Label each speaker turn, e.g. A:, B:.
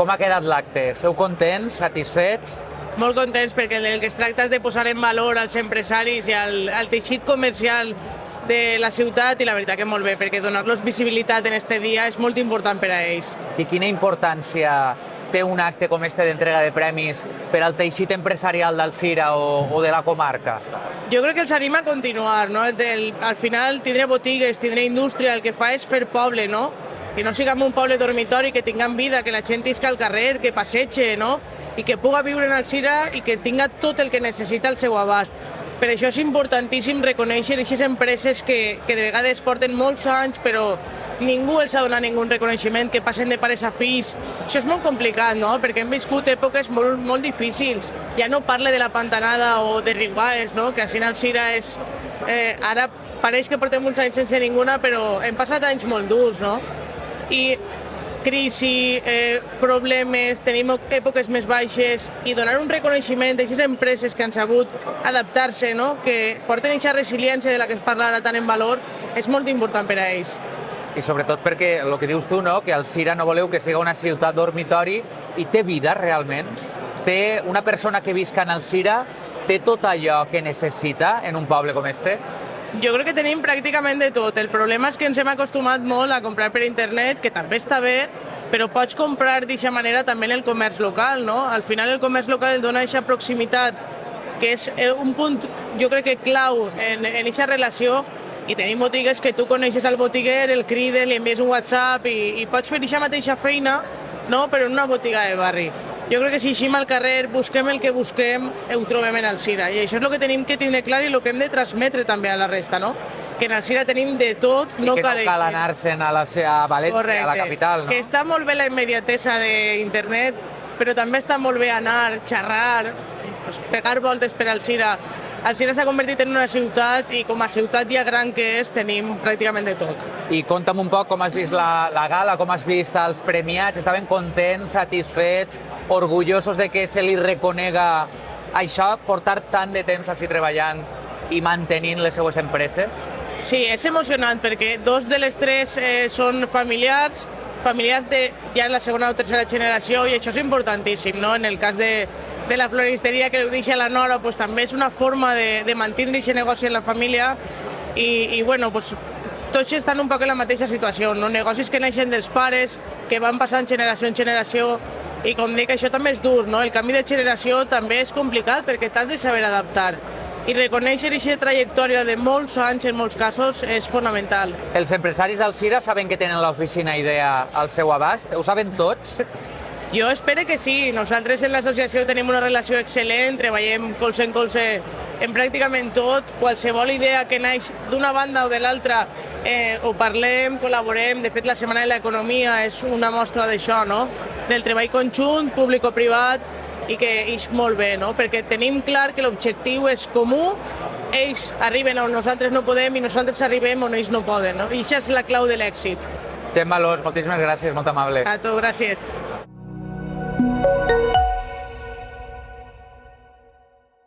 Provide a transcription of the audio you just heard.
A: com ha quedat l'acte? Esteu contents, satisfets?
B: Molt contents perquè el que es tracta és de posar en valor als empresaris i al teixit comercial de la ciutat i la veritat que molt bé, perquè donar-los visibilitat en este dia és molt important per a ells.
A: I quina importància té un acte com este d'entrega de premis per al teixit empresarial d'Alzira o de la comarca?
B: Jo crec que els anima a continuar, no? Al final tindré botigues, tindré indústria, el que fa és fer poble, no? Que no siguem un poble dormitori, que tinguem vida, que la gent isca al carrer, que passege, no? I que puga viure en Alzira i que tinga tot el que necessita al seu abast. Per això és importantíssim reconèixer aquestes empreses que de vegades porten molts anys però ningú els ha donat ningú reconeixement, que passen de pares a fills. Això és molt complicat, no? Perquè hem viscut èpoques molt difícils. Ja no parle de la Pantanada o de Riguaes, no? Que així en Alzira és... Ara pareix que portem uns anys sense ninguna, però hem passat anys molt durs, no? I crisi, problemes, tenim èpoques més baixes i donar un reconeixement d'aquestes empreses que han sabut adaptar-se, no? Que porten aquesta resiliència de la que es parla ara tan en valor, és molt important per a ells.
A: I sobretot perquè, el que dius tu, no? Que Alzira no voleu que sigui una ciutat dormitori i té vida realment. Té una persona que visca en Alzira, té tot allò que necessita en un poble com este?
B: Jo crec que tenim pràcticament de tot. El problema és que ens hem acostumat molt a comprar per internet, que també està bé, però pots comprar d'aquesta manera també en el comerç local, no? Al final el comerç local dona aquesta proximitat, que és un punt, jo crec que clau en aquesta relació, i tenim botigues que tu coneixes al botiguer, el crides, li envies un WhatsApp i pots fer aquesta mateixa feina, no? Però en una botiga de barri. Jo crec que si eixim al carrer, busquem el que busquem, ho trobem en Alzira. I això és el que tenim que tindre clar i el que hem de transmetre també a la resta, no? Que en Alzira tenim de tot, no cal
A: eixir. I que no cal anar-se'n a València, correcte, a la capital, no?
B: Que està molt bé la immediatesa d'internet, però també està molt bé anar, xerrar, pegar voltes per Alzira. Alzira s'ha convertit en una ciutat i com a ciutat ja gran que és tenim pràcticament de tot.
A: I conta'm un poc com has vist la gala, com has vist els premiats, estaven contents, satisfets, orgullosos de que se li reconega això, portar tant de temps així treballant i mantenint les seues empreses?
B: Sí, és emocionant perquè dos de les tres són familiars de ja en la segona o tercera generació i això és importantíssim, no? En el cas de la floristeria que ho deixa la Nora, pues, també és una forma de mantenir aquest negoci en la família i bueno, pues, tots estan un poc en la mateixa situació, no? Negocis que neixen dels pares, que van passant generació en generació i com dic, això també és dur, no? El canvi de generació també és complicat perquè t'has de saber adaptar i reconèixer aquesta trajectòria de molts anys en molts casos és fonamental.
A: Els empresaris d'Alzira saben que tenen l'oficina IDEA al seu abast? Ho saben tots?
B: Jo espero que sí. Nosaltres en l'associació tenim una relació excel·lent, treballem colze en colze en pràcticament tot. Qualsevol idea que naix d'una banda o de l'altra ho parlem, col·laborem. De fet, la Setmana de l'Economia és una mostra d'això, no? Del treball conjunt, públic o privat, i que és molt bé, no? Perquè tenim clar que l'objectiu és comú, ells arriben on nosaltres no podem i nosaltres arribem on ells no poden, no? I això és la clau de l'èxit.
A: Gemma Alòs, moltíssimes gràcies, molt amable.
B: A tu, gràcies.